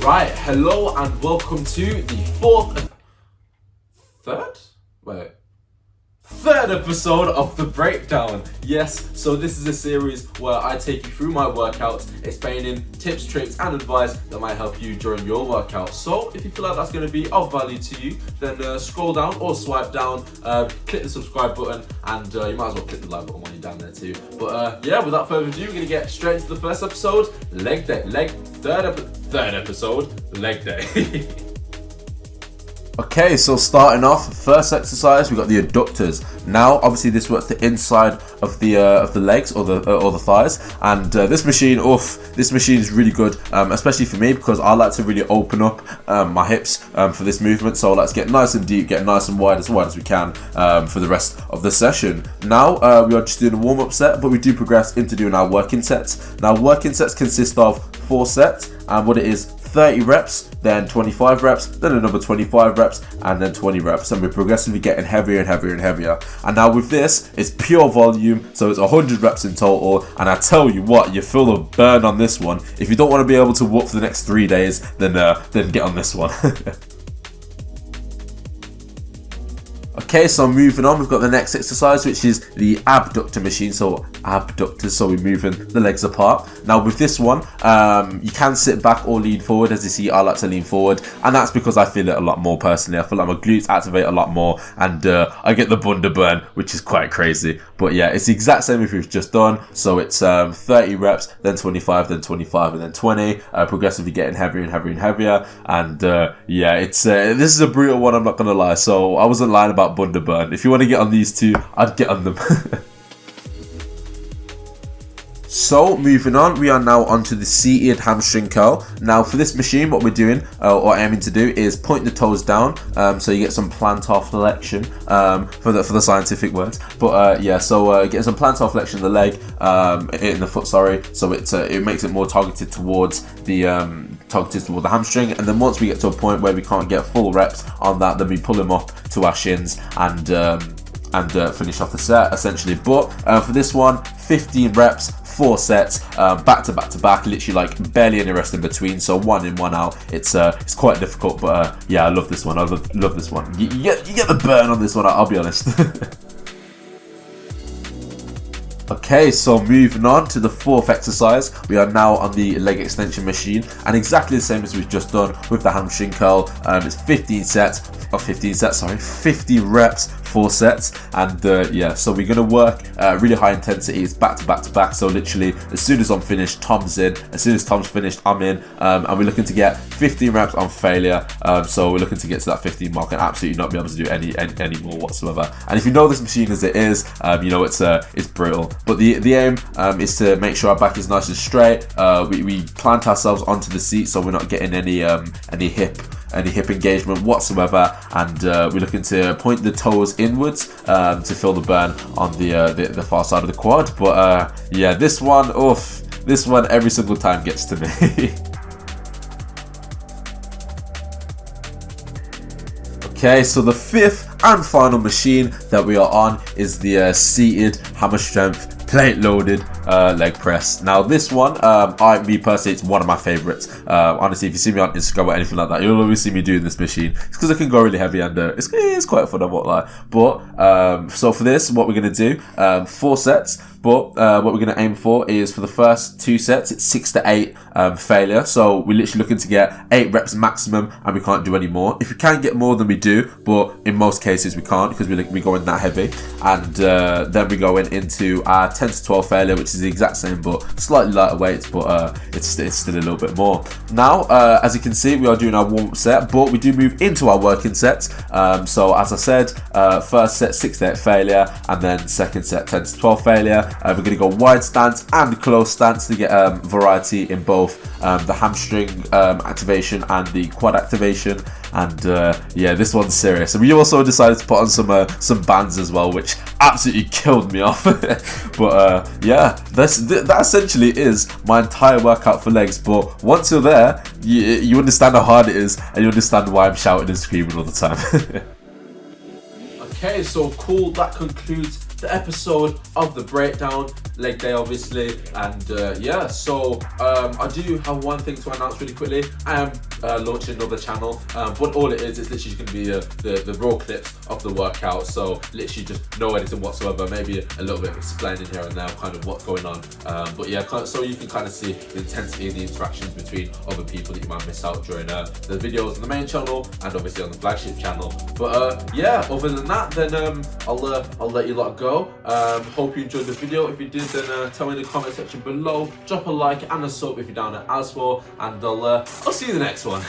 Right, hello and welcome to the third episode of The Breakdown. Yes, so this is a series where I take you through my workouts, explaining tips, tricks and advice that might help you during your workout. So if you feel like that's going to be of value to you, then scroll down or swipe down, click the subscribe button, and you might as well click the like button when you're down there too. But yeah, without further ado, we're going to get straight into the first episode, leg day. Third episode, leg day. Okay, so starting off, first exercise, we got the adductors. Now, obviously, this works the inside of the legs or the thighs, and this machine is really good, especially for me because I like to really open up my hips for this movement. So let's get nice and deep, get nice and wide as we can for the rest of the session. Now we are just doing a warm-up set, but we do progress into doing our working sets. Now, working sets consist of 4 sets, and what it is: 30 reps, then 25 reps, then another 25 reps, and then 20 reps. And we're progressively getting heavier and heavier and heavier. And now with this, it's pure volume, so it's 100 reps in total. And I tell you what, you feel the burn on this one. If you don't want to be able to whoop for the next 3 days, then get on this one. Okay, so moving on, we've got the next exercise, which is the abductor machine. So abductors, so we're moving the legs apart. Now with this one, you can sit back or lean forward. As you see, I like to lean forward, and that's because I feel it a lot more personally. I feel like my glutes activate a lot more, and I get the bunda burn, which is quite crazy. But yeah, it's the exact same as we've just done. So it's 30 reps, then 25, then 25, and then 20, progressively getting heavier and heavier and heavier. And yeah, it's this is a brutal one, I'm not gonna lie. So I wasn't lying about bunda burn. If you want to get on these two, I'd get on them. So moving on, we are now onto the seated hamstring curl. Now for this machine, what we're doing or aiming to do is point the toes down, so you get some plantar flexion for the scientific words. But yeah, so get some plantar flexion in the leg, in the foot. Sorry. So it makes it more targeted towards the hamstring. And then once we get to a point where we can't get full reps on that, then we pull them up to our shins and finish off the set essentially. But for this one, 15 reps, 4 sets, back to back to back, literally like barely any rest in between. So 1 in, 1 out. It's quite difficult, but yeah, I love this one. I love this one. You get the burn on this one. I'll be honest. Okay, so moving on to the 4th exercise, we are now on the leg extension machine, and exactly the same as we've just done with the hamstring curl. It's 50 reps, 4 sets, and yeah, so we're going to work really high intensity. It's back to back to back, so literally as soon as I'm finished, Tom's in. As soon as Tom's finished, I'm in, and we're looking to get 15 reps on failure. So we're looking to get to that 15 mark and absolutely not be able to do any more whatsoever. And if you know this machine as it is, you know it's brutal. But the aim is to make sure our back is nice and straight. We plant ourselves onto the seat, so we're not getting any hip engagement whatsoever, and we're looking to point the toes inwards to feel the burn on the far side of the quad. But yeah, this one every single time gets to me. Okay, so the 5th and final machine that we are on is the seated hammer strength plate loaded leg press. Now this one, me personally, it's one of my favorites. Honestly, if you see me on Instagram or anything like that, you'll always see me doing this machine. It's because I can go really heavy, and it's quite fun, I won't lie. But so for this, what we're going to do, 4 sets. But what we're going to aim for is, for the first 2 sets, it's 6 to 8 failure. So we're literally looking to get 8 reps maximum, and we can't do any more. If we can get more, then we do, but in most cases we can't because we go in that heavy. And then we go into our 10 to 12 failure, which is the exact same but slightly lighter weights, but it's still a little bit more. Now, as you can see, we are doing our warm-up set, but we do move into our working sets. So as I said, first set 6 to 8 failure, and then second set 10 to 12 failure. We're going to go wide stance and close stance to get variety in both the hamstring activation and the quad activation. And yeah, this one's serious. And we also decided to put on some bands as well, which absolutely killed me off. But yeah, that essentially is my entire workout for legs. But once you're there, you understand how hard it is, and you understand why I'm shouting and screaming all the time. Okay, so cool. That concludes 5th episode of the breakdown, leg day obviously, and yeah, so I do have one thing to announce really quickly. I am launching another channel, but all it is literally going to be the raw clips of the workout, so literally just no editing whatsoever, maybe a little bit of explaining here and there kind of what's going on, but yeah, so you can kind of see the intensity and the interactions between other people that you might miss out during the videos on the main channel and obviously on the flagship channel. But yeah, other than that, then I'll let you lot go. Hope you enjoyed the video. If you did, then tell me in the comment section below, drop a like and a sub if you're down at as well, and I'll see you in the next one.